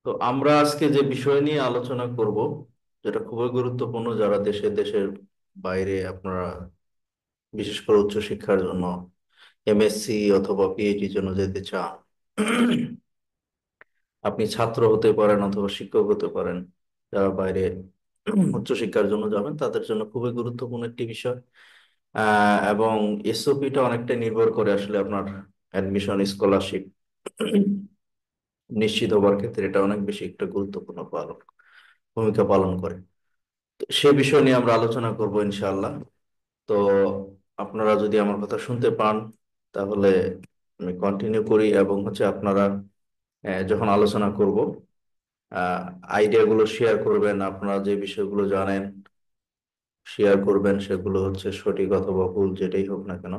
তো আমরা আজকে যে বিষয় নিয়ে আলোচনা করব, যেটা খুবই গুরুত্বপূর্ণ যারা দেশের বাইরে আপনারা বিশেষ করে উচ্চশিক্ষার জন্য এমএসসি অথবা পিএইচডির জন্য যেতে চান। আপনি ছাত্র হতে পারেন অথবা শিক্ষক হতে পারেন, যারা বাইরে উচ্চশিক্ষার জন্য যাবেন তাদের জন্য খুবই গুরুত্বপূর্ণ একটি বিষয়। এবং এসওপিটা অনেকটা নির্ভর করে আসলে আপনার অ্যাডমিশন স্কলারশিপ নিশ্চিত হবার ক্ষেত্রে এটা অনেক বেশি একটা গুরুত্বপূর্ণ ভূমিকা পালন করে। তো সে বিষয় নিয়ে আমরা আলোচনা করব ইনশাআল্লাহ। তো আপনারা যদি আমার কথা শুনতে পান তাহলে আমি কন্টিনিউ করি, এবং হচ্ছে আপনারা যখন আলোচনা করব আইডিয়া গুলো শেয়ার করবেন, আপনারা যে বিষয়গুলো জানেন শেয়ার করবেন, সেগুলো হচ্ছে সঠিক অথবা ভুল যেটাই হোক না কেন।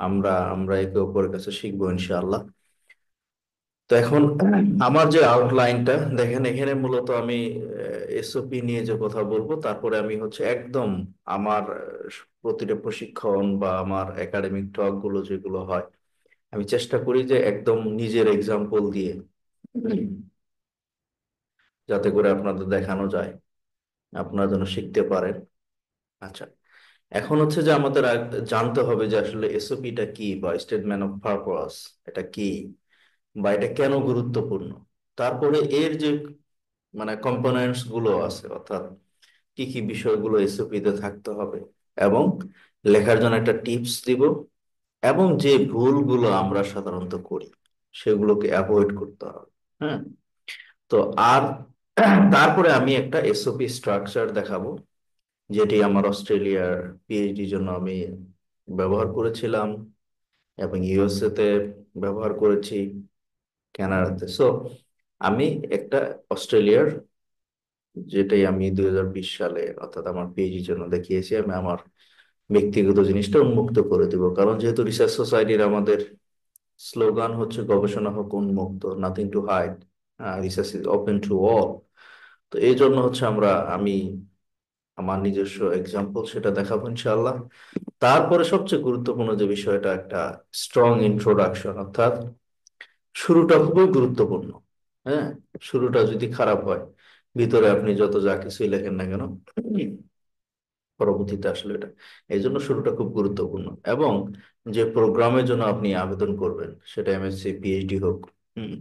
আমরা আমরা একে অপরের কাছে শিখবো ইনশাআল্লাহ। তো এখন আমার যে আউটলাইনটা দেখেন, এখানে মূলত আমি এসওপি নিয়ে যে কথা বলবো, তারপরে আমি হচ্ছে একদম আমার প্রতিটা প্রশিক্ষণ বা আমার একাডেমিক টক গুলো যেগুলো হয়, আমি চেষ্টা করি যে একদম নিজের এক্সাম্পল দিয়ে যাতে করে আপনাদের দেখানো যায়, আপনারা যেন শিখতে পারেন। আচ্ছা, এখন হচ্ছে যে আমাদের জানতে হবে যে আসলে এসওপিটা কি, বা স্টেটমেন্ট অফ পারপাস এটা কি, বা এটা কেন গুরুত্বপূর্ণ। তারপরে এর যে মানে কম্পোনেন্টস গুলো আছে, অর্থাৎ কি কি বিষয়গুলো এসওপি তে থাকতে হবে, এবং লেখার জন্য একটা টিপস দিব, এবং যে ভুলগুলো আমরা সাধারণত করি সেগুলোকে অ্যাভয়েড করতে হবে। হ্যাঁ। তো আর তারপরে আমি একটা এসওপি স্ট্রাকচার দেখাবো, যেটি আমার অস্ট্রেলিয়ার পিএইচডি জন্য আমি ব্যবহার করেছিলাম, এবং ইউএসএ তে ব্যবহার করেছি, কানাডাতে। সো আমি একটা অস্ট্রেলিয়ার, যেটাই আমি 2020 সালে অর্থাৎ আমার পিএইচডির জন্য দেখিয়েছি, আমি আমার ব্যক্তিগত জিনিসটা উন্মুক্ত করে দিব, কারণ যেহেতু রিসার্চ সোসাইটির আমাদের স্লোগান হচ্ছে গবেষণা হোক উন্মুক্ত, nothing to hide, research is open to all. তো এই জন্য হচ্ছে আমি আমার নিজস্ব এক্সাম্পল সেটা দেখাবো ইনশাআল্লাহ। তারপরে সবচেয়ে গুরুত্বপূর্ণ যে বিষয়টা, একটা স্ট্রং ইন্ট্রোডাকশন, অর্থাৎ শুরুটা খুবই গুরুত্বপূর্ণ। হ্যাঁ, শুরুটা যদি খারাপ হয়, ভিতরে আপনি যত যা কিছুই লেখেন না কেন, পরবর্তীতে আসলে এটা, এই জন্য শুরুটা খুব গুরুত্বপূর্ণ। এবং যে প্রোগ্রামের জন্য আপনি আবেদন করবেন, সেটা এমএসসি পিএইচডি হোক, হুম,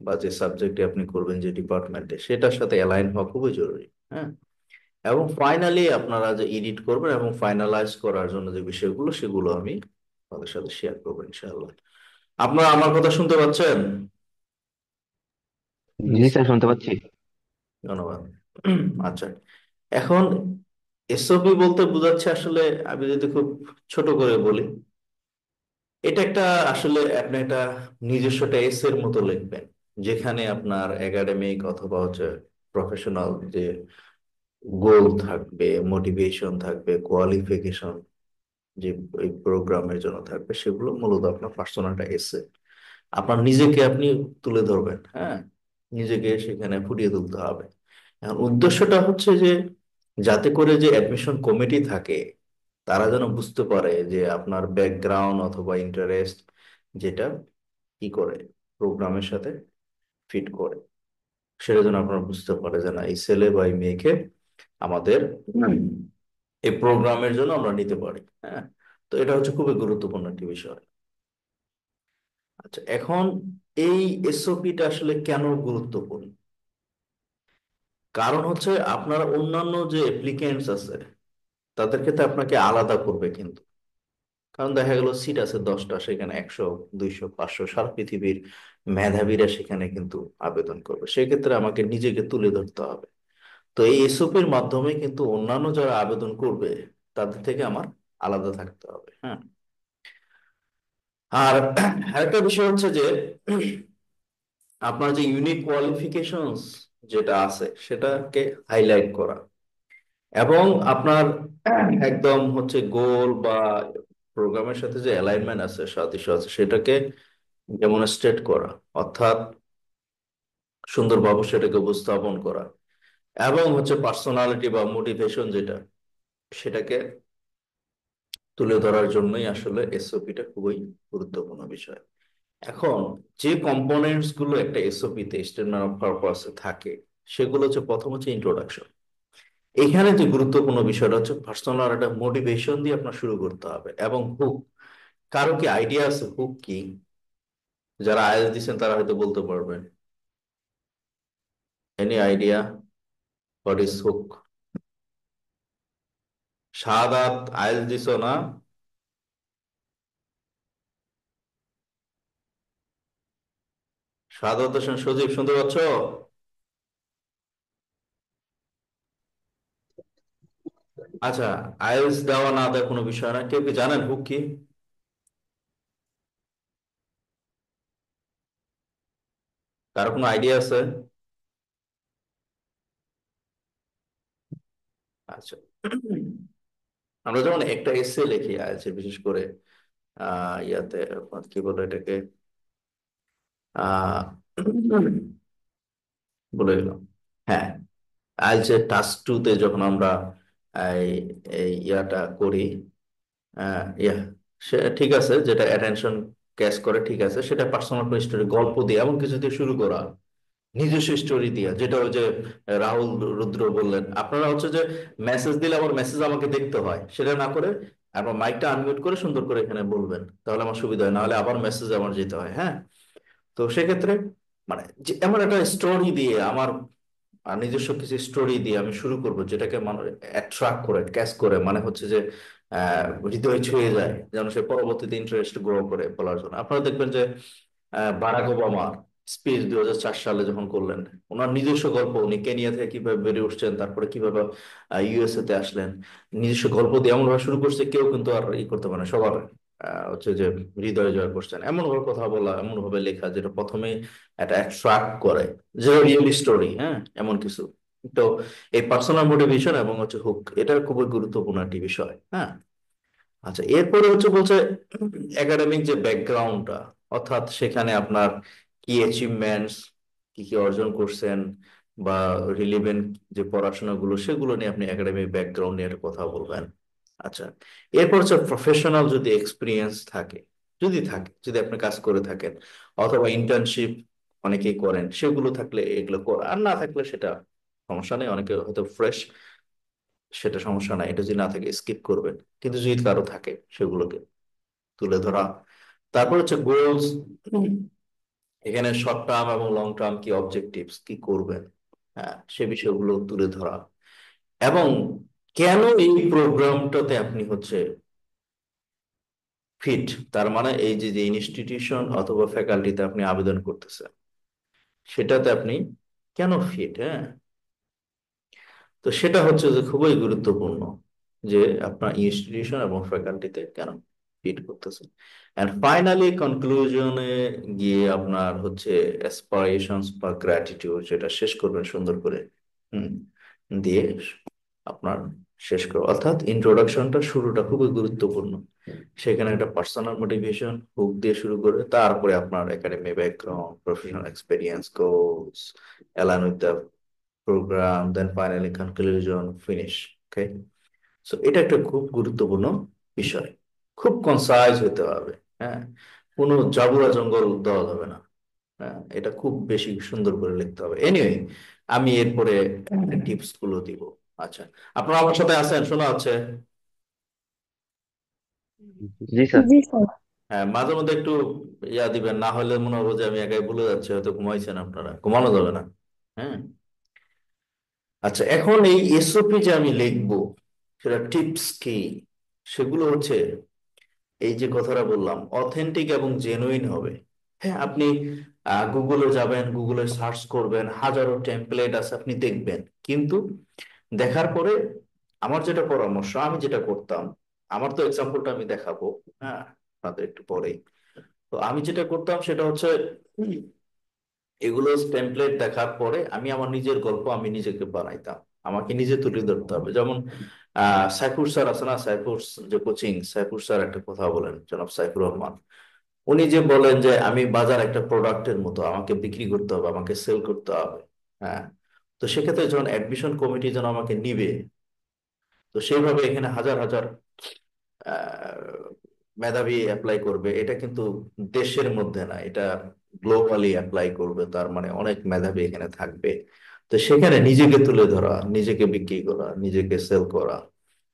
বা যে সাবজেক্টে আপনি করবেন যে ডিপার্টমেন্টে, সেটার সাথে অ্যালাইন হওয়া খুবই জরুরি। হ্যাঁ। এবং ফাইনালি আপনারা যে এডিট করবেন এবং ফাইনালাইজ করার জন্য যে বিষয়গুলো, সেগুলো আমি তাদের সাথে শেয়ার করবো ইনশাআল্লাহ। আপনারা আমার কথা শুনতে পাচ্ছেন? জি স্যার, শুনতে পাচ্ছি। ধন্যবাদ। আচ্ছা, এখন এসওপি বলতে বোঝাচ্ছে আসলে, আমি যদি খুব ছোট করে বলি, এটা একটা আসলে আপনি একটা নিজস্ব একটা এসের মতো লিখবেন, যেখানে আপনার একাডেমিক অথবা হচ্ছে প্রফেশনাল যে গোল থাকবে, মোটিভেশন থাকবে, কোয়ালিফিকেশন যে ওই প্রোগ্রামের জন্য থাকবে, সেগুলো মূলত আপনার পার্সোনাল একটা এসে আপনার নিজেকে আপনি তুলে ধরবেন। হ্যাঁ, নিজেকে সেখানে ফুটিয়ে তুলতে হবে। এখন উদ্দেশ্যটা হচ্ছে যে যাতে করে যে অ্যাডমিশন কমিটি থাকে, তারা যেন বুঝতে পারে যে আপনার ব্যাকগ্রাউন্ড অথবা ইন্টারেস্ট যেটা কি করে প্রোগ্রামের সাথে ফিট করে, সেটা যেন আপনারা বুঝতে পারে যে না, এই ছেলে বা এই মেয়েকে আমাদের এই প্রোগ্রামের জন্য আমরা নিতে পারি। হ্যাঁ। তো এটা হচ্ছে খুবই গুরুত্বপূর্ণ একটি বিষয়। আচ্ছা, এখন এই এসওপিটা আসলে কেন গুরুত্বপূর্ণ? কারণ হচ্ছে আপনার অন্যান্য যে অ্যাপ্লিকেন্টস আছে তাদের ক্ষেত্রে আপনাকে আলাদা করবে কিন্তু। কারণ দেখা গেল সিট আছে 10টা, সেখানে 100, 200, 500 সারা পৃথিবীর মেধাবীরা সেখানে কিন্তু আবেদন করবে, সেক্ষেত্রে আমাকে নিজেকে তুলে ধরতে হবে। তো এই এসওপির মাধ্যমে কিন্তু অন্যান্য যারা আবেদন করবে তাদের থেকে আমার আলাদা থাকতে হবে। হ্যাঁ। আর আরেকটা বিষয় হচ্ছে যে আপনার যে ইউনিক কোয়ালিফিকেশনস যেটা আছে সেটাকে হাইলাইট করা, এবং আপনার একদম হচ্ছে গোল বা প্রোগ্রামের সাথে যে অ্যালাইনমেন্ট আছে, সাদৃশ্য আছে, সেটাকে ডেমনস্ট্রেট করা, অর্থাৎ সুন্দরভাবে সেটাকে উপস্থাপন করা, এবং হচ্ছে পার্সোনালিটি বা মোটিভেশন যেটা, সেটাকে তুলে ধরার জন্যই আসলে এসওপিটা খুবই গুরুত্বপূর্ণ বিষয়। এখন যে কম্পোনেন্টস গুলো একটা এসওপি তে স্টেটমেন্ট অফ পারপাসে থাকে, সেগুলো হচ্ছে প্রথম হচ্ছে ইন্ট্রোডাকশন। এখানে যে গুরুত্বপূর্ণ বিষয়টা হচ্ছে পার্সোনাল একটা মোটিভেশন দিয়ে আপনার শুরু করতে হবে, এবং হুক। কারো কি আইডিয়া আছে হুক কি? যারা আইএলটিএস দিচ্ছেন তারা হয়তো বলতে পারবেন। Any idea what is hook? Shahadat, IELTS দিছো না? শাহাদাত হোসেন সজীব, শুনতে পাচ্ছ? আচ্ছা, আইএলটিএস দেওয়া না দেওয়া কোনো বিষয় না, কেউ কি জানেন হুক কি? কারো কোনো আইডিয়া আছে? আচ্ছা, আমরা যেমন একটা এসে লিখি আইএলটিএস বিশেষ করে ইয়াতে, কি বলে এটাকে, আহ বলে গেলাম। হ্যাঁ, আইএলটিএস টাস্ক টু তে যখন আমরা এই এই ইয়াটা করি, ইয়া, সে ঠিক আছে, যেটা অ্যাটেনশন ক্যাচ করে ঠিক আছে, সেটা পার্সোনাল স্টোরি, গল্প দিয়ে এমন কিছু দিয়ে শুরু করা, নিজস্ব স্টোরি দিয়া, যেটা ওই যে রাহুল রুদ্র বললেন, আপনারা হচ্ছে যে মেসেজ দিলে আমার মেসেজ আমাকে দেখতে হয়, সেটা না করে আপনার মাইকটা আনমিউট করে সুন্দর করে এখানে বলবেন, তাহলে আমার সুবিধা হয়, নাহলে আবার মেসেজ আমার যেতে হয়। হ্যাঁ, তো সেক্ষেত্রে মানে যে এমন একটা স্টোরি দিয়ে আমার, নিজস্ব কিছু স্টোরি দিয়ে আমি শুরু করব, যেটাকে মানুষ অ্যাট্রাক্ট করে, ক্যাচ করে, মানে হচ্ছে যে হৃদয় ছুঁয়ে যায়, যেন সে পরবর্তীতে ইন্টারেস্ট গ্রো করে বলার জন্য। আপনারা দেখবেন যে বারাক ওবামা স্পিচ 2004 সালে যখন করলেন, ওনার নিজস্ব গল্প, উনি কেনিয়া থেকে কিভাবে বেড়ে উঠছেন, তারপরে কিভাবে ইউএসএ তে আসলেন, নিজস্ব গল্প দিয়ে এমন ভাবে শুরু করছে, কেউ কিন্তু আর ই করতে পারে না, সবার হচ্ছে যে হৃদয় জয় করছেন, এমন ভাবে কথা বলা, এমন ভাবে লেখা, যেটা প্রথমে একটা অ্যাট্রাক্ট করে, যে রিয়েল স্টোরি, হ্যাঁ, এমন কিছু। তো এই পার্সোনাল মোটিভেশন এবং হচ্ছে হুক, এটা খুবই গুরুত্বপূর্ণ একটি বিষয়। হ্যাঁ, আচ্ছা, এরপরে হচ্ছে বলছে একাডেমিক যে ব্যাকগ্রাউন্ডটা, অর্থাৎ সেখানে আপনার কি অ্যাচিভমেন্টস, কি কি অর্জন করছেন, বা রিলিভেন্ট যে পড়াশোনাগুলো, সেগুলো নিয়ে আপনি একাডেমিক ব্যাকগ্রাউন্ড নিয়ে একটা কথা বলবেন। আচ্ছা, এরপর হচ্ছে প্রফেশনাল যদি এক্সপিরিয়েন্স থাকে, যদি আপনি কাজ করে থাকেন, অথবা ইন্টার্নশিপ অনেকেই করেন, সেগুলো থাকলে এগুলো কর, আর না থাকলে সেটা সমস্যা নেই, অনেকে হয়তো ফ্রেশ, সেটা সমস্যা নাই, এটা যদি না থাকে স্কিপ করবেন। কিন্তু যদি কারো থাকে, সেগুলোকে তুলে ধরা। তারপর হচ্ছে গোলস, এখানে শর্ট টার্ম এবং লং টার্ম কি অবজেক্টিভস, কি করবেন, হ্যাঁ, সে বিষয়গুলো তুলে ধরা। এবং কেন এই প্রোগ্রামটাতে আপনি হচ্ছে ফিট, তার মানে এই যে যে ইনস্টিটিউশন অথবা ফ্যাকাল্টিতে আপনি আবেদন করতেছেন, সেটাতে আপনি কেন ফিট। হ্যাঁ, তো সেটা হচ্ছে যে খুবই গুরুত্বপূর্ণ, যে আপনার ইনস্টিটিউশন এবং ফ্যাকাল্টিতে কেন ফিট করতেছেন। এন্ড ফাইনালি কনক্লুশনে গিয়ে আপনার হচ্ছে অ্যাসপারেশনস বা গ্র্যাটিটিউড, যেটা শেষ করবেন সুন্দর করে, হুম, দিয়ে আপনার শেষ করো, অর্থাৎ ইন্ট্রোডাকশনটা, শুরুটা খুবই গুরুত্বপূর্ণ। সেখানে একটা পার্সোনাল মোটিভেশন হুক দিয়ে শুরু করে, তারপরে আপনার academy background, professional experience, goals, align with the program, then finally conclusion, finish. Okay, so এটা একটা খুব গুরুত্বপূর্ণ বিষয়, খুব কনসাইজ হতে হবে। হ্যাঁ, কোনো জাবুরা জঙ্গল দেওয়া যাবে না। হ্যাঁ, এটা খুব বেশি সুন্দর করে লিখতে হবে। এনিওয়ে, আমি এরপরে টিপস গুলো দিব। আচ্ছা, আপনারা আমার সাথে আছেন, শোনা হচ্ছে? জি স্যার। জি স্যার। হ্যাঁ, মাঝে মধ্যে একটু ইয়া দিবেন, না হলে মনে হবে যে আমি একাই ভুলে যাচ্ছি, হয়তো ঘুমাইছেন আপনারা, ঘুমানো যাবে না। হ্যাঁ, আচ্ছা, এখন এই এসওপি যে আমি লিখবো, সেটা টিপস কি, সেগুলো হচ্ছে এই যে কথাটা বললাম, অথেন্টিক এবং জেনুইন হবে। হ্যাঁ, আপনি গুগলে যাবেন, গুগলে সার্চ করবেন, হাজারো টেমপ্লেট আছে, আপনি দেখবেন, কিন্তু দেখার পরে আমার যেটা পরামর্শ, আমি যেটা করতাম, আমার তো এক্সাম্পলটা আমি দেখাবো, হ্যাঁ, আপনাদের একটু পরেই। তো আমি যেটা করতাম সেটা হচ্ছে, এগুলো টেমপ্লেট দেখার পরে আমি আমার নিজের গল্প আমি নিজেকে বানাইতাম, আমাকে নিজে তুলে ধরতে হবে। যেমন সাইফুর স্যার আছে না, সাইফুর যে কোচিং, সাইফুর স্যার একটা কথা বলেন, জনাব সাইফুর রহমান। উনি যে বলেন যে আমি বাজার একটা প্রোডাক্টের মতো, আমাকে বিক্রি করতে হবে, আমাকে সেল করতে হবে। হ্যাঁ, তো সেক্ষেত্রে যখন অ্যাডমিশন কমিটি যেন আমাকে নিবে, তো সেইভাবে এখানে হাজার হাজার মেধাবী অ্যাপ্লাই করবে, এটা কিন্তু দেশের মধ্যে না, এটা গ্লোবালি অ্যাপ্লাই করবে, তার মানে অনেক মেধাবী এখানে থাকবে। তো সেখানে নিজেকে তুলে ধরা, নিজেকে বিক্রি করা, নিজেকে সেল করা,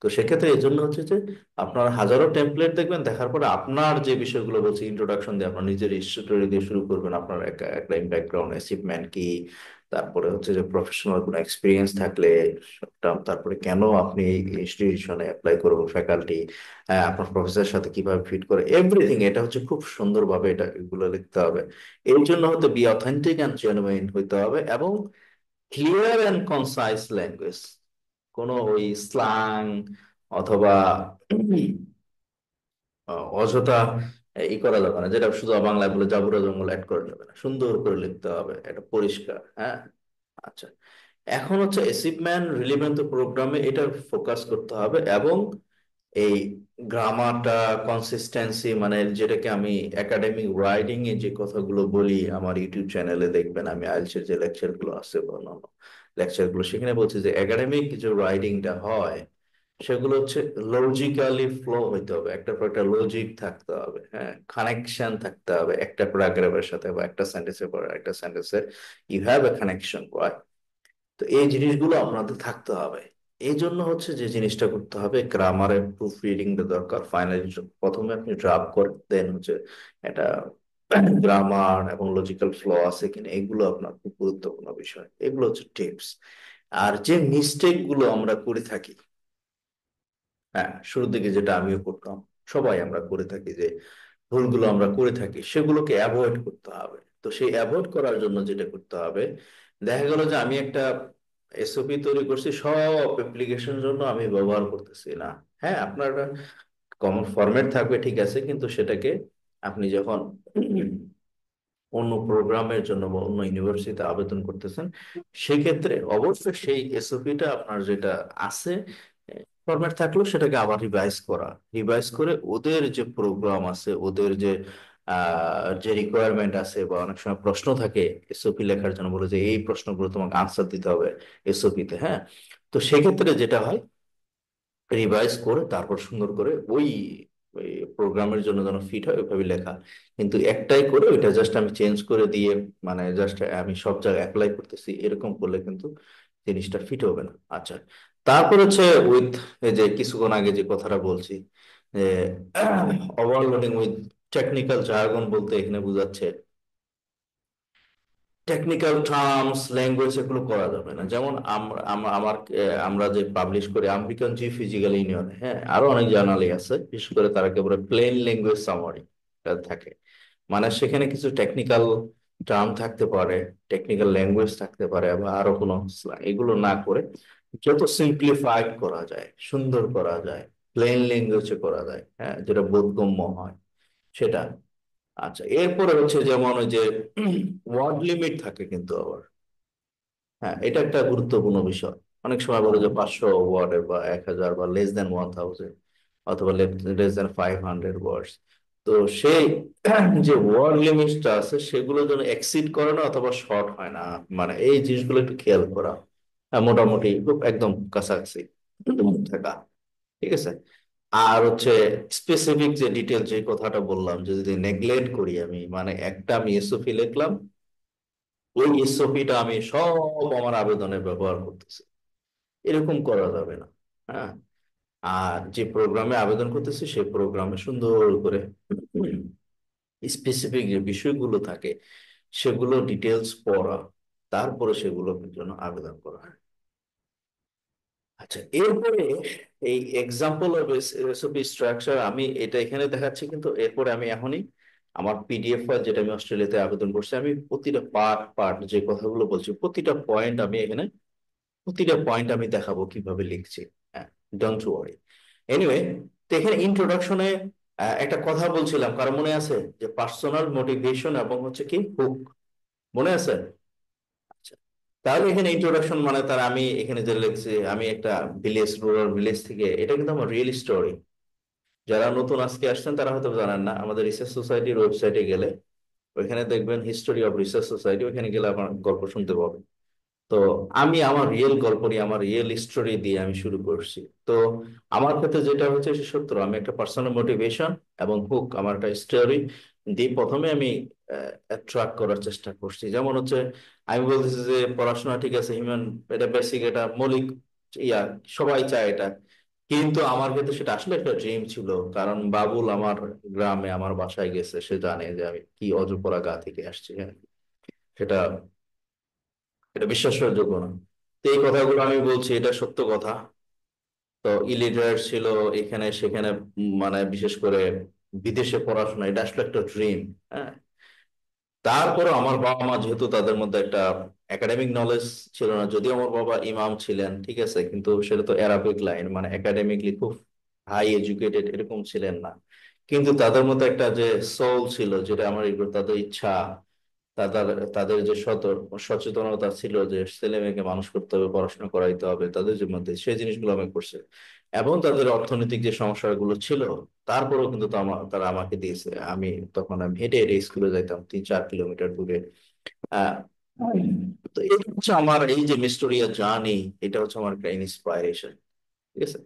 তো সেক্ষেত্রে এই জন্য হচ্ছে যে আপনার হাজারো টেমপ্লেট দেখবেন, দেখার পরে আপনার যে বিষয়গুলো বলছে ইন্ট্রোডাকশন দিয়ে আপনার নিজের স্টোরি দিয়ে শুরু করবেন, আপনার একটা ব্যাকগ্রাউন্ড অ্যাচিভমেন্ট কি, তারপরে হচ্ছে যে প্রফেশনাল কোনো এক্সপিরিয়েন্স থাকলে, তারপরে কেন আপনি এই ইনস্টিটিউশনে অ্যাপ্লাই করবেন, ফ্যাকাল্টি, আপনার প্রফেসরের সাথে কিভাবে ফিট করে, এভরিথিং, এটা হচ্ছে খুব সুন্দরভাবে এটা এগুলো লিখতে হবে। এর জন্য হতে বি অথেন্টিক অ্যান্ড জেনুইন হইতে হবে, এবং ক্লিয়ার অ্যান্ড কনসাইজ ল্যাঙ্গুয়েজ, কোনো ওই স্ল্যাং অথবা অযথা করা যাবে না, যেটা শুধু বাংলায় বলে জাবুরা জঙ্গল অ্যাড করা যাবে না, সুন্দর করে লিখতে হবে, এটা পরিষ্কার, হ্যাঁ। আচ্ছা, এখন হচ্ছে অ্যাচিভমেন্ট রিলেভেন্ট প্রোগ্রামে এটা ফোকাস করতে হবে, এবং এই গ্রামারটা, কনসিস্টেন্সি, মানে যেটাকে আমি একাডেমিক রাইটিং এ যে কথাগুলো বলি, আমার ইউটিউব চ্যানেলে দেখবেন আমি আইএলটিএস এর যে লেকচার গুলো আছে বা অন্যান্য লেকচার গুলো, সেখানে বলছি যে একাডেমিক যে রাইটিংটা হয় সেগুলো হচ্ছে লজিক্যালি ফ্লো হইতে হবে, একটা পর একটা লজিক থাকতে হবে, হ্যাঁ, কানেকশন থাকতে হবে একটা প্যারাগ্রাফের সাথে, বা একটা সেন্টেন্সের পর একটা সেন্টেন্সের ইউ হ্যাভ এ কানেকশন। তো এই জিনিসগুলো আপনাদের থাকতে হবে। এই জন্য হচ্ছে যে জিনিসটা করতে হবে, গ্রামারের প্রুফ রিডিংটা দরকার ফাইনালি। প্রথমে আপনি ড্রাফট করেন, দেন হচ্ছে এটা গ্রামার এবং লজিক্যাল ফ্লো আছে কিনা, এগুলো আপনার খুব গুরুত্বপূর্ণ বিষয়, এগুলো হচ্ছে টিপস। আর যে মিস্টেক গুলো আমরা করে থাকি, হ্যাঁ, শুরুর দিকে যেটা আমিও করতাম, সবাই আমরা করে থাকি, যে ভুলগুলো আমরা করে থাকি সেগুলোকে অ্যাভয়েড করতে হবে। তো সেই অ্যাভয়েড করার জন্য যেটা করতে হবে, দেখা গেল যে আমি একটা এসওপি তৈরি করছি, সব অ্যাপ্লিকেশনের জন্য আমি ব্যবহার করতেছি না। হ্যাঁ, আপনার কমন ফরম্যাট থাকবে, ঠিক আছে, কিন্তু সেটাকে আপনি যখন অন্য প্রোগ্রামের জন্য বা অন্য ইউনিভার্সিটিতে আবেদন করতেছেন, সেক্ষেত্রে অবশ্যই সেই এসওপিটা আপনার যেটা আছে ফরম্যাট থাকলেও সেটাকে আবার রিভাইজ করা, রিভাইজ করে ওদের যে প্রোগ্রাম আছে, ওদের যে যে রিকোয়ারমেন্ট আছে, বা অনেক সময় প্রশ্ন থাকে এসওপি লেখার জন্য, বলে যে এই প্রশ্নগুলো তোমাকে আনসার দিতে হবে এসওপিতে, হ্যাঁ। তো সেক্ষেত্রে যেটা হয়, রিভাইজ করে তারপর সুন্দর করে ওই ওই প্রোগ্রামের জন্য যেন ফিট হয় ওইভাবে লেখা। কিন্তু একটাই করে ওইটা জাস্ট আমি চেঞ্জ করে দিয়ে, মানে জাস্ট আমি সব জায়গায় অ্যাপ্লাই করতেছি, এরকম করলে কিন্তু জিনিসটা ফিট হবে না। আচ্ছা, তারপর হচ্ছে উইথ, এই যে কিছুক্ষণ আগে যে কথাটা বলছি, যে ওভারলোডিং উইথ টেকনিক্যাল জার্গন বলতে এখানে বোঝাচ্ছে টেকনিক্যাল টার্মস, ল্যাঙ্গুয়েজ, এগুলো করা যাবে না। যেমন আমরা যে পাবলিশ করি আমেরিকান জি ফিজিক্যাল ইউনিয়ন, হ্যাঁ, আরো অনেক জার্নালই আছে, বিশেষ করে তারা একেবারে প্লেন ল্যাঙ্গুয়েজ সামারি থাকে, মানে সেখানে কিছু টেকনিক্যাল টার্ম থাকতে পারে, টেকনিক্যাল ল্যাঙ্গুয়েজ থাকতে পারে, বা আরো কোনো slang, এগুলো না করে যত সিম্পলিফাইড করা যায়, সুন্দর করা যায়, প্লেন ল্যাঙ্গুয়েজে করা যায়, হ্যাঁ, যেটা বোধগম্য হয় সেটা। আচ্ছা, এরপরে হচ্ছে যেমন ওই যে ওয়ার্ড লিমিট থাকে কিন্তু আবার, হ্যাঁ, এটা একটা গুরুত্বপূর্ণ বিষয়। অনেক সময় বলে যে 500 ওয়ার্ডের বা 1000 বা লেস দেন 1000, অথবা লেস দেন 500 ওয়ার্ডস। তো সেই যে ওয়ার্ড লিমিটটা আছে সেগুলো যেন এক্সিড করে না অথবা শর্ট হয় না, মানে এই জিনিসগুলো একটু খেয়াল করা। মোটামুটি খুব একদম কাছাকাছি থাকা, ঠিক আছে। আর হচ্ছে স্পেসিফিক যে ডিটেল যে কথাটা বললাম, যে যদি নেগলেক্ট করি আমি, মানে একটা আমি এসওপি লিখলাম, ওই এসওপিটা আমি সব আমার আবেদনে ব্যবহার করতেছি, এরকম করা যাবে না, হ্যাঁ। আর যে প্রোগ্রামে আবেদন করতেছি সেই প্রোগ্রামে সুন্দর করে স্পেসিফিক যে বিষয়গুলো থাকে সেগুলো ডিটেলস পড়া, তারপরে সেগুলোর জন্য আবেদন করা। আচ্ছা, এরপরে এই এক্সাম্পল অফ রেসিপি স্ট্রাকচার আমি এটা এখানে দেখাচ্ছি, কিন্তু এরপরে আমি এখনই আমার পিডিএফ ফাইল, যেটা আমি অস্ট্রেলিয়াতে আবেদন করছি, আমি প্রতিটা পার্ট পার্ট যে কথাগুলো বলছি, প্রতিটা পয়েন্ট আমি দেখাবো কিভাবে লিখছি, হ্যাঁ, ডোন্ট ওয়ারি। এনিওয়ে, তো এখানে ইন্ট্রোডাকশনে একটা কথা বলছিলাম, কারণ মনে আছে যে পার্সোনাল মোটিভেশন এবং হচ্ছে কি হুক, মনে আছে? আচ্ছা, তাহলে এখানে ইন্ট্রোডাকশন মানে তার আমি এখানে যে লিখছি, আমি একটা ভিলেজ, রুরাল ভিলেজ থেকে, এটা কিন্তু আমার রিয়েল স্টোরি। যারা নতুন আজকে আসছেন তারা হয়তো জানেন না, আমাদের রিসার্চ সোসাইটির ওয়েবসাইটে গেলে ওইখানে দেখবেন হিস্টোরি অফ রিসার্চ সোসাইটি, ওইখানে গেলে আপনার গল্প শুনতে পাবেন। তো আমি আমার রিয়েল গল্প নিয়ে, আমার রিয়েল স্টোরি দিয়ে আমি শুরু করছি। তো আমার ক্ষেত্রে যেটা হচ্ছে সে সত্য, আমি একটা পার্সোনাল মোটিভেশন এবং হুক, আমার একটা স্টোরি দিয়ে প্রথমে আমি অ্যাট্রাক্ট করার চেষ্টা করছি। যেমন হচ্ছে আমি বলতেছি যে পড়াশোনা ঠিক আছে, হিউম্যান, এটা বেসিক, এটা মৌলিক, ইয়া, সবাই চায় এটা। কিন্তু আমার ক্ষেত্রে সেটা আসলে একটা ড্রিম ছিল। কারণ বাবুল আমার গ্রামে আমার বাসায় গেছে, সে জানে যে আমি কি অজপড়া গা থেকে আসছি। হ্যাঁ, সেটা এটা বিশ্বাসের যোগ্য না। তো এই কথাগুলো আমি বলছি, এটা সত্য কথা। তো ইলিটারেট ছিল এখানে সেখানে, মানে বিশেষ করে বিদেশে পড়াশোনা, এটা আসলে একটা ড্রিম। হ্যাঁ, তারপরে আমার বাবা মা যেহেতু তাদের মধ্যে একটা একাডেমিক নলেজ ছিল না, যদিও আমার বাবা ইমাম ছিলেন, ঠিক আছে, কিন্তু সেটা তো অ্যারাবিক লাইন, মানে একাডেমিকলি খুব হাই এডুকেটেড এরকম ছিলেন না। কিন্তু তাদের মধ্যে একটা যে সোল ছিল, যেটা আমার এগুলো তাদের ইচ্ছা, তাদের তাদের যে সচেতনতা ছিল যে ছেলে মেয়েকে মানুষ করতে হবে, পড়াশোনা করাইতে হবে, তাদের যে মধ্যে সেই জিনিসগুলো আমি করছে। এবং তাদের অর্থনৈতিক যে সমস্যাগুলো ছিল, তারপরেও কিন্তু তারা আমাকে দিয়েছে। তখন আমি হেঁটে হেঁটে স্কুলে যাইতাম 3-4 কিলোমিটার দূরে। আহ, তো এটা হচ্ছে আমার এই যে মিস্টোরিয়া জার্নি, এটা হচ্ছে আমার একটা ইন্সপাইরেশন। ঠিক আছে।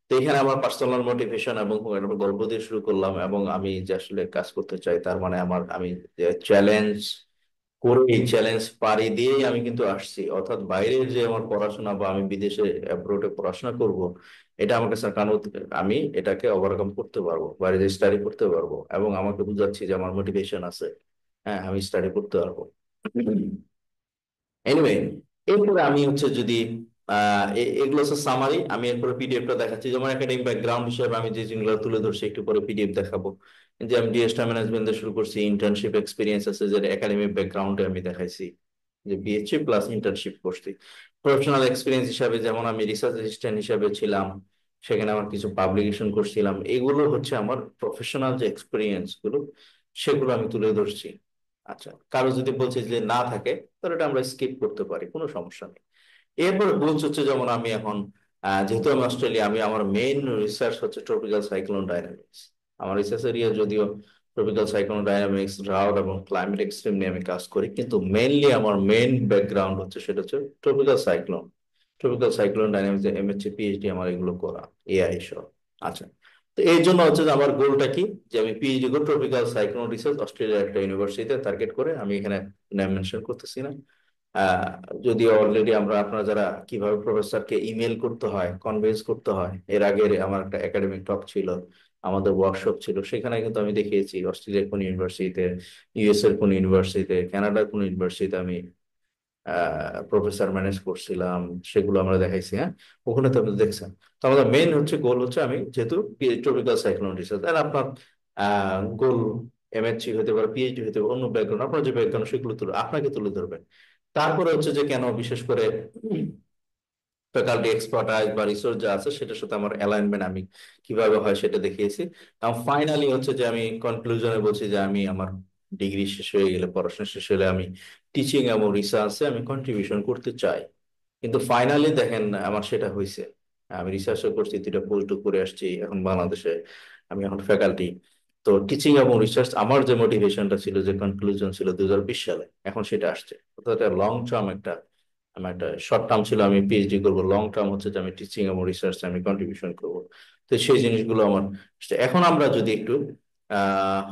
তো এখানে আমার পার্সোনাল মোটিভেশন এবং একটা গল্প দিয়ে শুরু করলাম, এবং আমি যে আসলে কাজ করতে চাই, তার মানে আমি যে চ্যালেঞ্জ করে, এই চ্যালেঞ্জ পাড়ি দিয়েই আমি কিন্তু আসছি। অর্থাৎ বাইরে যে আমার পড়াশোনা বা আমি বিদেশে অ্যাব্রোডে পড়াশোনা করব, এটা আমার কাছে, কারণ আমি এটাকে ওভারকাম করতে পারবো, বাইরে যে স্টাডি করতে পারবো, এবং আমাকে বুঝাচ্ছি যে আমার মোটিভেশন আছে। হ্যাঁ, আমি স্টাডি করতে পারবো। এনিওয়ে, এরপরে আমি হচ্ছে যদি এগুলো হচ্ছে সামারি, আমি এরপরে পিডিএফটা দেখাচ্ছি। যেমন একাডেমিক ব্যাকগ্রাউন্ড হিসেবে আমি যে জিনিসগুলো তুলে ধরছি একটু পরে পিডিএফ দেখাবো। যে আমি ডিএসটা ম্যানেজমেন্ট দিয়ে শুরু করছি, ইন্টার্নশিপ এক্সপিরিয়েন্স আছে যেটা একাডেমিক ব্যাকগ্রাউন্ডে আমি দেখাইছি, যে বিএসসি প্লাস ইন্টার্নশিপ করছি। প্রফেশনাল এক্সপিরিয়েন্স হিসাবে যেমন আমি রিসার্চ অ্যাসিস্ট্যান্ট হিসাবে ছিলাম, সেখানে আমার কিছু পাবলিকেশন করছিলাম। এগুলো হচ্ছে আমার প্রফেশনাল যে এক্সপিরিয়েন্স গুলো, সেগুলো আমি তুলে ধরছি। আচ্ছা, কারো যদি বলছে যে না থাকে, তাহলে এটা আমরা স্কিপ করতে পারি, কোনো সমস্যা নেই। এরপর গোলস হচ্ছে, যেমন আমি এখন যেহেতু আমি অস্ট্রেলিয়া, আমি আমার মেইন রিসার্চ হচ্ছে ট্রপিক্যাল সাইক্লোন ডাইনামিক্স। আমার রিসার্চ এরিয়া যদিও ট্রপিক্যাল সাইক্লোন ডাইনামিক্স, ড্রাউট এবং ক্লাইমেট এক্সট্রিম নিয়ে আমি কাজ করি, কিন্তু মেইনলি আমার মেইন ব্যাকগ্রাউন্ড হচ্ছে সেটা হচ্ছে tropical cyclone. Tropical cyclone dynamics, MSc PhD আমার এগুলো করা, এআই সহ। আচ্ছা, তো এই জন্য হচ্ছে যে আমার গোলটা কি, যে আমি পিএইচডি করি ট্রপিক্যাল সাইক্লোন রিসার্চ, অস্ট্রেলিয়ার একটা ইউনিভার্সিটিতে টার্গেট করে। আমি এখানে নাম মেনশন করতেছি না। আহ, যদিও অলরেডি আমরা, আপনারা যারা কিভাবে প্রফেসরকে ইমেল করতে হয়, কনভিন্স করতে হয়, এর আগে আমার একটা একাডেমিক টক ছিল, আমাদের ওয়ার্কশপ ছিল, সেখানে কিন্তু আমি দেখিয়েছি অস্ট্রেলিয়ার কোন ইউনিভার্সিটিতে, ইউএস এর কোন ইউনিভার্সিটিতে, কানাডার কোন ইউনিভার্সিটিতে আমি প্রফেসর ম্যানেজ করছিলাম, সেগুলো আমরা দেখাইছি। হ্যাঁ, ওখানে তো আপনি দেখছেন। তো আমাদের মেইন হচ্ছে গোল হচ্ছে, আমি যেহেতু টপিক্যাল সাইক্লোন রিসার্চ, আর আপনার গোল এমএসসি হতে পারে, পিএইচডি হতে পারে, অন্য ব্যাকগ্রাউন্ড, আপনার যে ব্যাকগ্রাউন্ড সেগুলো আপনাকে তুলে ধরবেন। তারপরে হচ্ছে যে কেন বিশেষ করে ফ্যাকাল্টি এক্সপার্টাইজ বা রিসোর্স যা আছে সেটার সাথে আমার অ্যালাইনমেন্ট আমি কিভাবে হয় সেটা দেখিয়েছি। এবং ফাইনালি হচ্ছে যে আমি কনক্লুশনে বলছি যে আমি আমার ডিগ্রি শেষ হয়ে গেলে, পড়াশোনা শেষ হলে আমি টিচিং এবং রিসার্চে আমি কন্ট্রিবিউশন করতে চাই। কিন্তু ফাইনালি দেখেন আমার সেটা হয়েছে। আমি রিসার্চও করছি, 2টা পোস্ট করে আসছি এখন বাংলাদেশে। আমি এখন ফ্যাকাল্টি। তো টিচিং এবং রিসার্চ, আমার যে মোটিভেশনটা ছিল, যে কনক্লুশন ছিল 2020 সালে, এখন সেটা আসছে। অর্থাৎ লং টার্ম একটা, আমার একটা শর্ট টার্ম ছিল আমি পিএইচডি করবো, লং টার্ম হচ্ছে যে আমি টিচিং এবং রিসার্চ আমি কন্ট্রিবিউশন করবো। তো সেই জিনিসগুলো আমার এখন আমরা যদি একটু আহ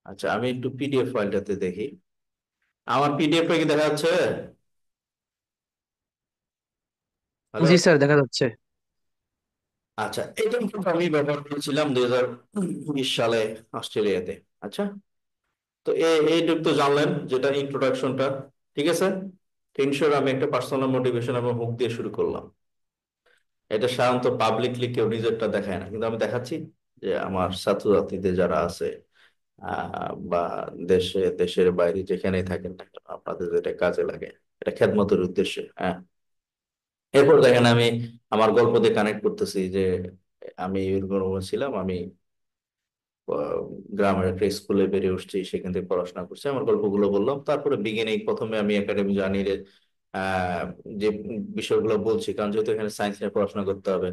আচ্ছা, আমি একটু পিডিএফ ফাইলটাতে দেখি। আমার পিডিএফটা কি দেখা যাচ্ছে? হ্যালো। জি স্যার, দেখা যাচ্ছে। আচ্ছা, এটা কিন্তু আমি ব্যবহার করেছিলাম 2020 সালে অস্ট্রেলিয়াতে। আচ্ছা, তো এইটুকু তো জানলেন, যেটা ইন্ট্রোডাকশনটা। ঠিক আছে। ইনশোর আমি একটা পার্সোনাল মোটিভেশন এবং হুক দিয়ে শুরু করলাম। এটা সাধারণত পাবলিকলি কেউ নিজেরটা দেখায় না, কিন্তু আমি দেখাচ্ছি যে আমার ছাত্রছাত্রীদের যারা আছে, বা দেশের বাইরে যেখানেই থাকেন না কেন, আপনাদের যেটা কাজে লাগে, এটা খেদমতের উদ্দেশ্যে। হ্যাঁ, এরপর দেখেন আমি আমার গল্প দিয়ে কানেক্ট করতেছি যে আমি এরকম ছিলাম, আমি আহ, গ্রামের একটা স্কুলে বেড়ে উঠছি, সেখান থেকে পড়াশোনা করছি, আমার গল্পগুলো বললাম। তারপরে বিগিনিং প্রথমে আমি একাডেমি জার্নির আহ যে বিষয়গুলো বলছি, কারণ যেহেতু এখানে সায়েন্স নিয়ে পড়াশোনা করতে হবে,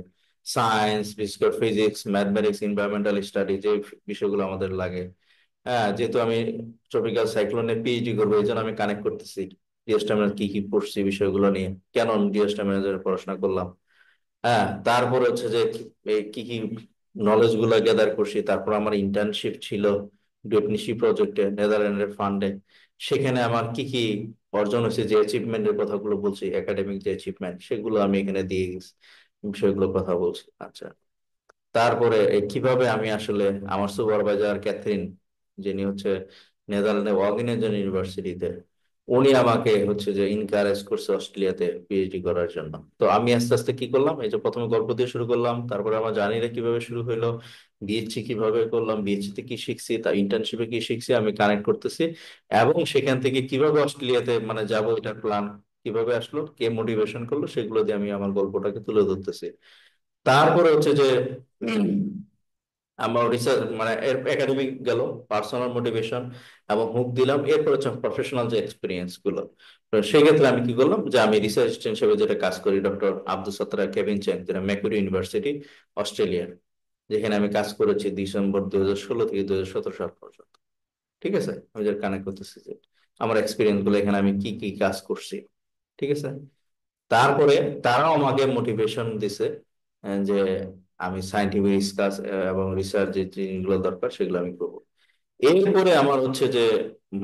সায়েন্স, বিশেষ করে ফিজিক্স, ম্যাথমেটিক্স, এনভায়রনমেন্টাল স্টাডি, যে বিষয়গুলো আমাদের লাগে, হ্যাঁ, যেহেতু আমি ট্রপিক্যাল সাইক্লোনে পিএইচডি করবো, এই জন্য আমি কানেক্ট করতেছি ডিজাস্টার ম্যানেজ কি কি পড়ছি বিষয়গুলো নিয়ে, কেন আমি ডিজাস্টার ম্যানেজারের পড়াশোনা করলাম। হ্যাঁ, তারপর হচ্ছে যে কি কি নলেজ গুলা গ্যাদার করছি। তারপর আমার ইন্টার্নশিপ ছিল ডুয়েটনিশি প্রজেক্টে, নেদারল্যান্ডের ফান্ডে। সেখানে আমার কি কি অর্জন হয়েছে, যে অ্যাচিভমেন্টের কথাগুলো বলছি, একাডেমিক যে অ্যাচিভমেন্ট, সেগুলো আমি এখানে দিয়ে গেছি, বিষয়গুলো কথা বলছি। আচ্ছা, তারপরে কিভাবে আমি আসলে আমার সুপারভাইজার ক্যাথরিন, যিনি হচ্ছে নেদারল্যান্ডে ওয়াগেনিগেন ইউনিভার্সিটিতে, উনি আমাকে হচ্ছে যে ইনকারেজ করছে অস্ট্রেলিয়াতে পিএইচডি করার জন্য। তো আমি আস্তে আস্তে কি করলাম, এই যে প্রথমে গল্প দিয়ে শুরু করলাম, তারপরে আমার জার্নিটা কিভাবে শুরু হলো, বিএসসি কিভাবে করলাম, বিএসসি তে কি শিখছি, তা ইন্টার্নশিপে কি শিখছি আমি কানেক্ট করতেছি। এবং সেখান থেকে কিভাবে অস্ট্রেলিয়াতে মানে যাবো, এটার প্ল্যান কিভাবে আসলো, কে মোটিভেশন করলো, সেগুলো দিয়ে আমি আমার গল্পটাকে তুলে ধরতেছি। তারপরে হচ্ছে যে উম, আমার রিসার্চ মানে একাডেমিক গেল, পার্সোনাল মোটিভেশন এবং হুক দিলাম। এরপর হচ্ছে প্রফেশনাল যে এক্সপিরিয়েন্স গুলো, তো সেক্ষেত্রে আমি কি করলাম, যে আমি রিসার্চ হিসেবে যেটা কাজ করি, ডক্টর আব্দুল সত্তার কেভিন চ্যাং, যেটা ম্যাকুরি ইউনিভার্সিটি, অস্ট্রেলিয়ার, যেখানে আমি কাজ করেছি ডিসেম্বর 2016 থেকে 2017 সাল পর্যন্ত। ঠিক আছে, আমি যে কানেক্ট করতেছি যে আমার এক্সপিরিয়েন্স গুলো, এখানে আমি কি কি কাজ করছি। ঠিক আছে। তারপরে তারাও আমাকে মোটিভেশন দিছে, যে আমি সাইন্টিফিক রিসার্চ এবং রিসার্চ যে জিনিসগুলো দরকার সেগুলো আমি করবো। এরপরে আমার হচ্ছে যে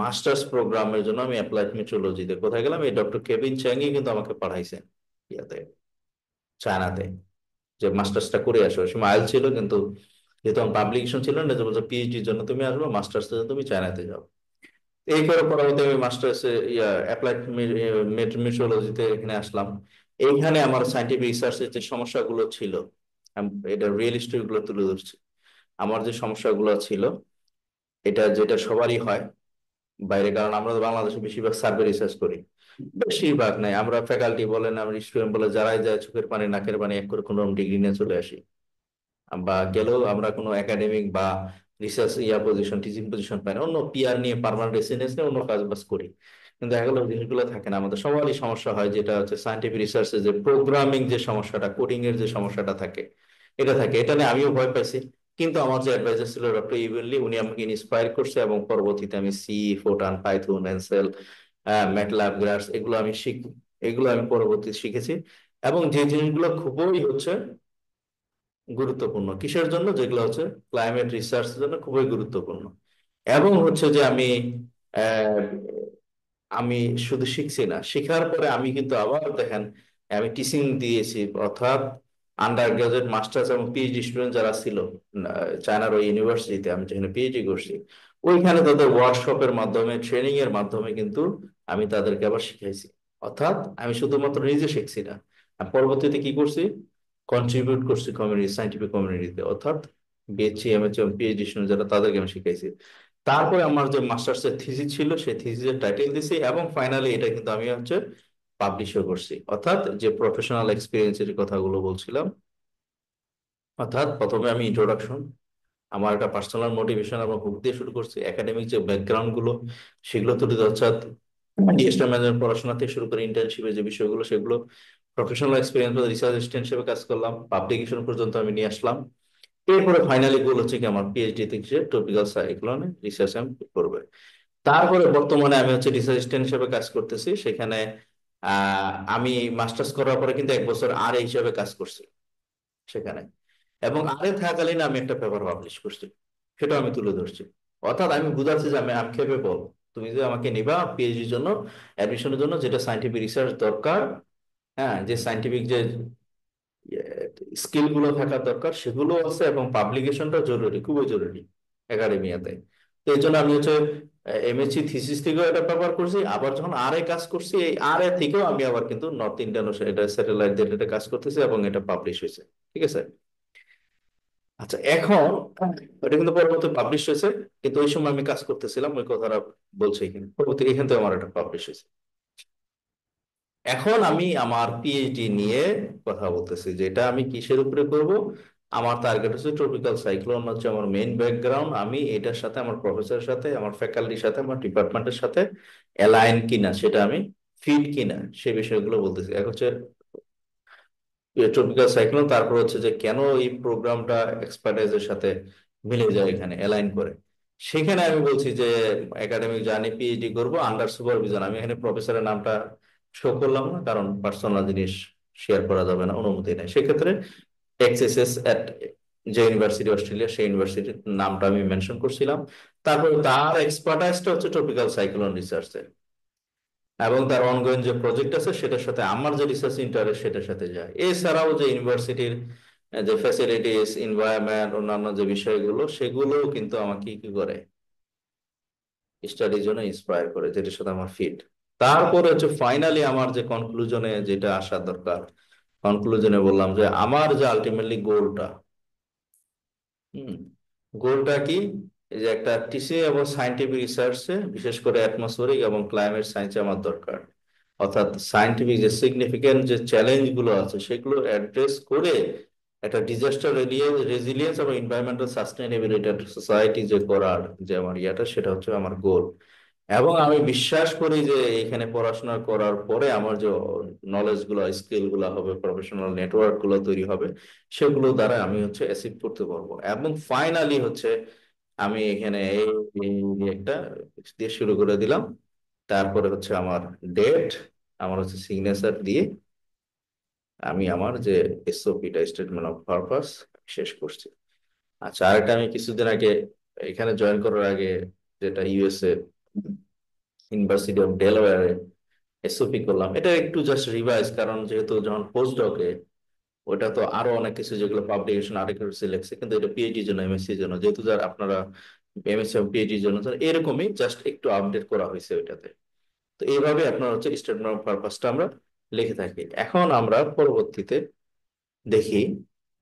মাস্টার্স প্রোগ্রামের জন্য আমি অ্যাপ্লাইড মেট্রোলজিতে কোথায় গেলাম, এই ডক্টর কেভিন চ্যাংই কিন্তু আমাকে পাঠাইছেন ইয়াতে, চায়নাতে, যে মাস্টার্সটা করে আসো। ওই সময় আইল ছিল, কিন্তু যেহেতু আমার পাবলিকেশন ছিল না, যে বলছে পিএইচডির জন্য তুমি আসবে, মাস্টার্স জন্য তুমি চায়নাতে যাও। এই করে পরবর্তী আমি মাস্টার্স অ্যাপ্লাইড মেট্রোলজিতে এখানে আসলাম। এইখানে আমার সাইন্টিফিক রিসার্চের যে সমস্যাগুলো ছিল, এটা রিয়েল স্টোরি গুলো তুলে ধরছি। আমার যে সমস্যাগুলো ছিল, এটা যেটা সবারই হয় বাইরে, কারণ আমরা তো বাংলাদেশে বেশিরভাগ সার্ভে রিসার্চ করি। বেশিরভাগ নাই, আমরা ফ্যাকাল্টি বলেন, আমরা স্টুডেন্ট বলে, যারাই যায় চোখের পানি নাকের পানি এক করে কোনো ডিগ্রি নিয়ে চলে আসি। বা গেলেও আমরা কোনো একাডেমিক বা রিসার্চ পজিশন, টিচিং পজিশন পাই না, অন্য পিআর নিয়ে, পার্মানেন্ট রেসিডেন্স নিয়ে অন্য কাজ বাজ করি। কিন্তু এগুলো জিনিসগুলো থাকে না। আমাদের সবারই সমস্যা হয়, যেটা হচ্ছে সায়েন্টিফিক রিসার্চে যে প্রোগ্রামিং যে সমস্যাটা, কোডিং এর যে সমস্যাটা থাকে, এটা থাকে। এটা নিয়ে আমিও ভয় পাইছি। কিন্তু আমার যে অ্যাডভাইজার ছিল ডক্টর ইউএনলি, উনি আমাকে ইন্সপায়ার করছে, এবং পরবর্তীতে আমি সি, ফোটান, পাইথন, এনসেল, ম্যাটল্যাব, গ্রাস, এগুলো আমি পরবর্তীতে শিখেছি। এবং যে জিনিসগুলো খুবই হচ্ছে গুরুত্বপূর্ণ কিসের জন্য, যেগুলো হচ্ছে ক্লাইমেট রিসার্চের জন্য খুবই গুরুত্বপূর্ণ। এবং হচ্ছে যে আহ, আমি শুধু শিখছি না, শেখার পরে আমি কিন্তু আবার দেখেন, আমি টিচিং দিয়েছি। অর্থাৎ আন্ডার গ্রাজুয়েট, মাস্টার্স এবং পিএইচডি স্টুডেন্ট যারা ছিল চায়নার ওই ইউনিভার্সিটিতে আমি যেখানে পিএইচডি করছি, ওইখানে তাদের ওয়ার্কশপের মাধ্যমে, ট্রেনিং এর মাধ্যমে কিন্তু আমি তাদেরকে আবার শিখাইছি। অর্থাৎ আমি শুধুমাত্র নিজে শিখছি না, আমি পরবর্তীতে কি করছি, কন্ট্রিবিউট করছি কমিউনিটি, সাইন্টিফিক কমিউনিটিতে। অর্থাৎ বিএসসি, এমএসসি এবং পিএইচডি স্টুডেন্ট যারা, তাদেরকে আমি শিখাইছি। তারপরে আমার যে মাস্টার্স এর থিসিস ছিল, সেই থিসিসের টাইটেল দিছি, এবং ফাইনালি এটা কিন্তু আমি হচ্ছে পাবলিশও করছি। অর্থাৎ যে প্রফেশনাল এক্সপিরিয়েন্সের কথাগুলো বলছিলাম, অর্থাৎ প্রথমে আমি ইন্ট্রোডাকশন, আমার একটা পার্সোনাল মোটিভেশন এবং হুক দিয়ে শুরু করছি, একাডেমিক যে ব্যাকগ্রাউন্ড গুলো সেগুলো তুলে ধরছি, অর্থাৎ ডিএসটার ম্যানেজমেন্ট পড়াশোনা থেকে শুরু করে ইন্টার্নশিপের যে বিষয়গুলো সেগুলো, প্রফেশনাল এক্সপিরিয়েন্স, রিসার্চ অ্যাসিস্ট্যান্ট হিসেবে কাজ করলাম, পাবলিকেশন পর্যন্ত আমি নিয়ে আসলাম। এরপরে ফাইনালি গোল হচ্ছে কি, আমার পিএইচডি থেকে টপিক্যাল সাইক্লোনে রিসার্চ আমি করবে। তারপরে বর্তমানে আমি হচ্ছে রিসার্চ অ্যাসিস্ট্যান্ট হিসেবে কাজ করতেছি সেখানে। আমি মাস্টার্স করার পরে কিন্তু 1 বছর আর হিসেবে কাজ করছি সেখানে। এবং আরে থাকাকালীন আমি একটা পেপার পাবলিশ করছি, সেটা আমি তুলে ধরছি। অর্থাৎ আমি বুঝাচ্ছি যে আমি ক্যাপেবল। তুমি যে আমাকে নিবা পিএইচডির জন্য, অ্যাডমিশনের জন্য, যেটা সাইন্টিফিক রিসার্চ দরকার, হ্যাঁ, যে সাইন্টিফিক যে স্কিল গুলো থাকা দরকার সেগুলো আছে, এবং পাবলিকেশনটা জরুরি, খুবই জরুরি একাডেমিয়াতে। তো এই জন্য আমি হচ্ছে এমএসসি থিসিস থেকেও এটা ব্যবহার করছি, আবার যখন আর এ কাজ করছি, এই আর এ থেকেও আমি আবার কিন্তু নর্থ ইন্ডিয়ান এটা স্যাটেলাইট দিয়ে এটা কাজ করতেছি, এবং এটা পাবলিশ হয়েছে। ঠিক আছে। আচ্ছা, এখন এটা কিন্তু পরবর্তী পাবলিশ হয়েছে, কিন্তু ওই সময় আমি কাজ করতেছিলাম, ওই কথাটা বলছি এখানে, পরবর্তী এখান থেকে আমার এটা পাবলিশ হয়েছে। এখন আমি আমার পিএইচডি নিয়ে কথা বলতেছি, যে এটা আমি কিসের উপরে করব। আমার টার্গেট হচ্ছে ট্রপিক্যাল সাইক্লোন, হচ্ছে আমার মেইন ব্যাকগ্রাউন্ড। আমি এটার সাথে, আমার প্রফেসরের সাথে, আমার ফ্যাকাল্টির সাথে, আমার ডিপার্টমেন্টের সাথে অ্যালাইন কিনা, সেটা আমি ফিট কিনা, সে বিষয়গুলো বলতেছি। এক হচ্ছে ট্রপিক্যাল সাইক্লোন, তারপর হচ্ছে যে কেন এই প্রোগ্রামটা এক্সপার্টাইজের সাথে মিলে যায়, এখানে অ্যালাইন করে, সেখানে আমি বলছি যে একাডেমিক জার্নি পিএইচডি করবো আন্ডার সুপারভিশন। আমি এখানে প্রফেসরের নামটা শো করলাম না, কারণ পার্সোনাল জিনিস শেয়ার করা যাবে না, অনুমতি নেই। সেক্ষেত্রে এক্সএসএস এট যে ইউনিভার্সিটি অস্ট্রেলিয়া, সেই ইউনিভার্সিটির নামটা আমি মেনশন করছিলাম। তারপরে তার এক্সপার্টাইজটা হচ্ছে ট্রপিক্যাল সাইক্লোন রিসার্চে, এবং তার অনগোয়িং যে প্রজেক্ট আছে সেটার সাথে আমার যে রিসার্চ ইন্টারেস্ট সেটার সাথে যায়। এছাড়াও যে ইউনিভার্সিটির যে ফ্যাসিলিটিস, এনভায়রনমেন্ট, অন্যান্য যে বিষয়গুলো, সেগুলো কিন্তু আমাকে কি করে, স্টাডির জন্য ইন্সপায়ার করে, যেটার সাথে আমার ফিট। তারপরে হচ্ছে ফাইনালি আমার যে কনক্লুশনে যেটা আসা দরকার, কনক্লুশনে বললাম যে আমার যে আলটিমেটলি গোলটা, হুম, গোলটা কি, এই যে একটা টিসি এবং সায়েন্টিফিক রিসার্চে, বিশেষ করে অ্যাটমসফিয়ারিক এবং ক্লাইমেট সায়েন্সে আমার দরকার। অর্থাৎ সায়েন্টিফিক যে সিগনিফিকেন্ট যে চ্যালেঞ্জ গুলো আছে সেগুলো অ্যাড্রেস করে একটা ডিজাস্টার রেজিলিয়েন্স এবং এনভায়রনমেন্টাল সাস্টেইনেবিলিটি সোসাইটি যে করার যে আমার ইয়াটা, সেটা হচ্ছে আমার গোল। এবং আমি বিশ্বাস করি যে এখানে পড়াশোনা করার পরে আমার যে নলেজ গুলো, স্কিল গুলো হবে, প্রফেশনাল নেটওয়ার্ক গুলো তৈরি হবে, সেগুলো দ্বারা আমি হচ্ছে অ্যাচিভ করতে পারবো। এবং ফাইনালি হচ্ছে আমি এখানে এই একটা দিয়ে শুরু করে দিলাম। তারপরে হচ্ছে আমার ডেট, আমার হচ্ছে সিগনেচার দিয়ে আমি আমার যে এসওপিটা, স্টেটমেন্ট অফ পারপাস, শেষ করছি। আচ্ছা, আরেকটা আমি কিছুদিন আগে এখানে জয়েন করার আগে, যেটা ইউএসএ ইউনিভার্সিটি অফ ডেলাওয়্যারে এসওপি করলাম, এটা একটু জাস্ট রিভাইজ, কারণ যেহেতু যখন পোস্ট ডকে, ওটা তো আরো অনেক কিছু যেগুলো পাবলিকেশন আর্টিকেলস লেখছে, কিন্তু এটা পিএইচডির জন্য, এমএসসির জন্য, যেহেতু যার আপনারা এমএসসি এবং পিএইচডির জন্য, তো এরকমই জাস্ট একটু আপডেট করা হয়েছে ওইটাতে। তো এইভাবে আপনার হচ্ছে স্টেটমেন্ট অফ পারপাসটা আমরা লিখে থাকি। এখন আমরা পরবর্তীতে দেখি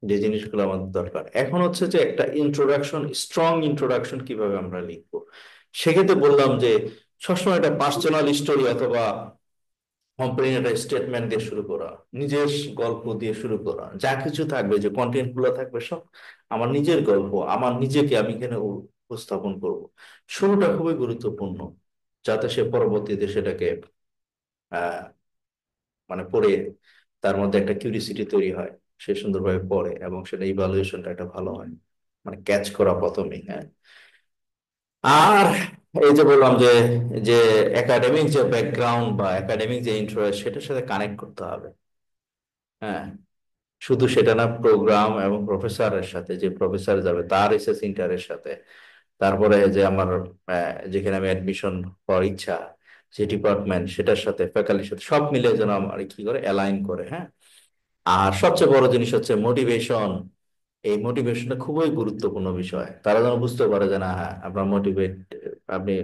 যে জিনিসগুলো আমাদের দরকার। এখন হচ্ছে যে একটা ইন্ট্রোডাকশন, স্ট্রং ইন্ট্রোডাকশন কিভাবে আমরা লিখবো। সেক্ষেত্রে বললাম যে সবসময় একটা পার্সোনাল স্টোরি অথবা কোম্পানির একটা স্টেটমেন্ট দিয়ে শুরু করা, নিজের গল্প দিয়ে শুরু করা, যা কিছু থাকবে, যে কন্টেন্ট গুলো থাকবে, সব আমার নিজের গল্প, আমার নিজেকে আমি এখানে উপস্থাপন করব। শুরুটা খুবই গুরুত্বপূর্ণ, যাতে সে পরবর্তীতে সেটাকে আহ মানে পড়ে তার মধ্যে একটা কিউরিসিটি তৈরি হয়, সে সুন্দরভাবে পড়ে এবং সেটা ইভালুয়েশনটা একটা ভালো হয়, মানে ক্যাচ করা প্রথমেই। হ্যাঁ। আর এই যে বললাম যে যে একাডেমিক যে ব্যাকগ্রাউন্ড বা একাডেমিক যে ইন্টারেস্ট, সেটার সাথে কানেক্ট করতে হবে। হ্যাঁ, শুধু সেটা না, প্রোগ্রাম এবং প্রফেসরের সাথে, যে প্রফেসর যাবে তার রিসার্চ ইন্টারের সাথে, তারপরে যে আমার যেখানে আমি অ্যাডমিশন হওয়ার ইচ্ছা, যে ডিপার্টমেন্ট, সেটার সাথে, ফ্যাকাল্টির সাথে, সব মিলে যেন আমার কি করে অ্যালাইন করে। হ্যাঁ। আর সবচেয়ে বড় জিনিস হচ্ছে মোটিভেশন। এই মোটিভেশনটা খুবই গুরুত্বপূর্ণ বিষয়। তারা যেন বুঝতে পারে যে না, হ্যাঁ, আপনার মোটিভেট, আপনি,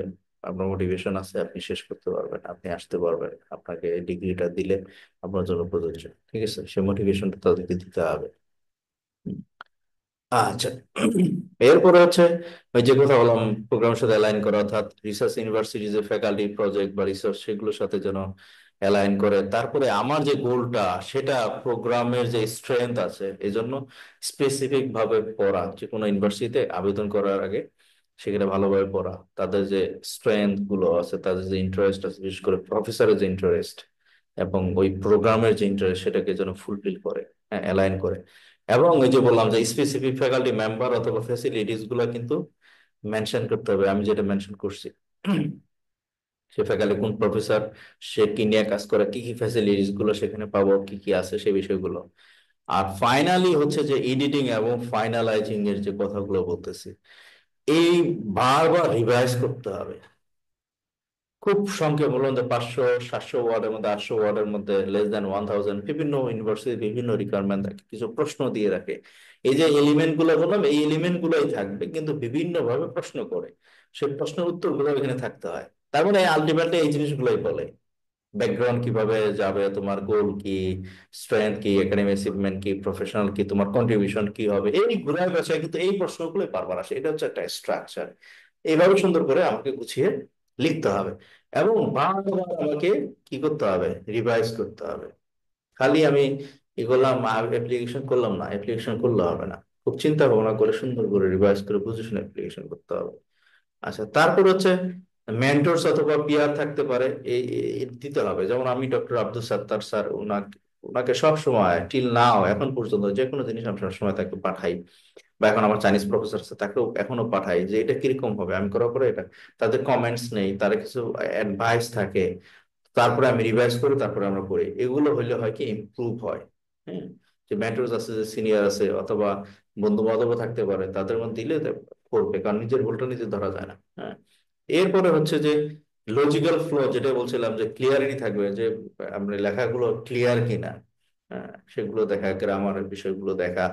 আপনার মোটিভেশন আছে, আপনি শেষ করতে পারবেন, আপনি আসতে পারবেন, আপনাকে ডিগ্রিটা দিলে আপনার জন্য প্রযোজ্য। ঠিক আছে, সেই মোটিভেশনটা তাদেরকে দিতে হবে। হুম। আচ্ছা, এরপরে হচ্ছে ওই যে কথা বললাম, প্রোগ্রামের সাথে অ্যালাইন করা, অর্থাৎ রিসার্চ ইউনিভার্সিটি যে ফ্যাকাল্টি প্রজেক্ট বা রিসার্চ, সেগুলোর সাথে যেন অ্যালাইন করে। তারপরে আমার যে গোলটা, সেটা প্রোগ্রামের যে স্ট্রেংথ আছে, এই জন্য স্পেসিফিক ভাবে পড়া, যে কোনো ইউনিভার্সিটিতে আবেদন করার আগে সেখানে ভালোভাবে পড়া, তাদের যে স্ট্রেংথ গুলো আছে, তাদের যে ইন্টারেস্ট আছে, বিশেষ করে প্রফেসরের যে ইন্টারেস্ট এবং ওই প্রোগ্রামের যে ইন্টারেস্ট, সেটাকে যেন ফুলফিল করে, হ্যাঁ, অ্যালাইন করে। এবং ওই যে বললাম যে স্পেসিফিক ফ্যাকাল্টি মেম্বার অথবা ফ্যাসিলিটিস গুলো কিন্তু মেনশন করতে হবে, আমি যেটা মেনশন করছি। সে ফ্যাকাল্টি কোন প্রফেসর, সে কি নিয়ে কাজ করে, কি কি ফ্যাসিলিটিস গুলো সেখানে পাবো, কি কি আছে, সেই বিষয়গুলো। আর ফাইনালি হচ্ছে যে এডিটিং এবং ফাইনালাইজিং এর যে কথাগুলো বলতেছি, এই বারবার রিভাইজ করতে হবে। খুব সংক্ষেপে বলুন যে 500 700 ওয়ার্ডের মধ্যে, 800 ওয়ার্ডের মধ্যে, লেস দ্যান 1000, বিভিন্ন ইউনিভার্সিটি বিভিন্ন রিকোয়ারমেন্ট থাকে, কিছু প্রশ্ন দিয়ে রাখে। এই যে এলিমেন্ট গুলো বললাম, এই এলিমেন্ট গুলোই থাকবে, কিন্তু বিভিন্ন ভাবে প্রশ্ন করে, সেই প্রশ্নের উত্তর গুলো এখানে থাকতে হয়। তার মানে আলটিমেটলি এই জিনিসগুলোই বলে, ব্যাকগ্রাউন্ড কিভাবে যাবে, তোমার গোল কি, স্ট্রেংথ কি, একাডেমিক অ্যাচিভমেন্ট কি, প্রফেশনাল কি, তোমার কন্ট্রিবিউশন কি হবে, এই ঘুরায় পেঁচায় কিন্তু এই প্রশ্নগুলোই বারবার আসে। এটা হচ্ছে একটা স্ট্রাকচার। এইভাবে সুন্দর করে আমাকে গুছিয়ে লিখতে হবে, এবং বারবার আমাকে কি করতে হবে, রিভাইজ করতে হবে। খালি আমি ই করলাম, অ্যাপ্লিকেশন করলাম না, অ্যাপ্লিকেশন করলে হবে না। খুব চিন্তা ভাবনা করে সুন্দর করে রিভাইজ করে বুঝে শুনে অ্যাপ্লিকেশন করতে হবে। আচ্ছা, তারপর হচ্ছে মেন্টরস অথবা পিয়ার থাকতে পারে, দিতে হবে। যেমন আমি ডক্টর আব্দুল সাত্তার স্যার, ওনাকে ওনাকে সব সময় টিল নাও, এখন পর্যন্ত যে কোনো জিনিস আমি সবসময় তাকে পাঠাই। বা এখন আমার চাইনিজ প্রফেসর আছে তাকেও এখনো পাঠাই যে এটা কিরকম হবে, আমি করার পরে এটা তাদের কমেন্টস নেই, তার কিছু অ্যাডভাইস থাকে, তারপরে আমি রিভাইজ করি, তারপরে আমরা পড়ি। এগুলো হইলে হয় কি ইমপ্রুভ হয়। হ্যাঁ, যে মেন্টরস আছে, যে সিনিয়র আছে, অথবা বন্ধু বান্ধবও থাকতে পারে, তাদের মধ্যে দিলে পড়বে, কারণ নিজের ভুলটা নিজে ধরা যায় না। হ্যাঁ, এরপরে হচ্ছে যে লজিক্যাল ফ্লো, যেটা বলছিলাম যে ক্লিয়ারিটি থাকবে, যে আমরা লেখাগুলো ক্লিয়ার কিনা, হ্যাঁ সেগুলো দেখা, গ্রামারের বিষয়গুলো দেখা,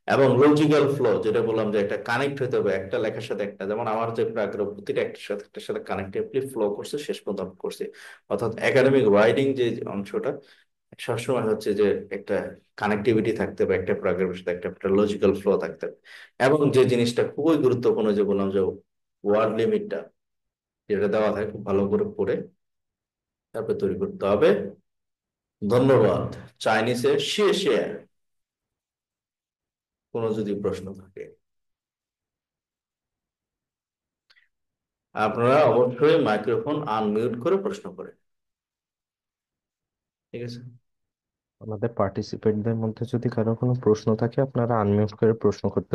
এবং লজিক্যাল ফ্লো যেটা বললাম যে একটা কানেক্ট হতে হবে একটা লেখার সাথে একটা, যেমন আমার যে প্যারাগ্রাফ প্রতিটা একটার সাথে কানেক্টিভলি ফ্লো করছে, শেষ পর্যন্ত আমি করছি। অর্থাৎ একাডেমিক রাইটিং যে অংশটা সবসময় হচ্ছে যে একটা কানেক্টিভিটি থাকতে হবে, একটা প্যারাগ্রাফের সাথে একটা লজিক্যাল ফ্লো থাকতে হবে। এবং যে জিনিসটা খুবই গুরুত্বপূর্ণ, যে বললাম যে ওয়ার্ড লিমিটটা যেটা দেওয়া থাকে খুব ভালো করে পড়ে তারপরে তৈরি করতে হবে। ধন্যবাদ। চাইনিজে শেষে কোনো যদি প্রশ্ন থাকে আপনারা অবশ্যই মাইক্রোফোন আনমিউট করে প্রশ্ন করেন। ঠিক আছে। আমাদের পার্টিসিপেন্টদের মধ্যে যদি কারো কোনো প্রশ্ন থাকে আপনারা আনমিউট করে প্রশ্ন করতে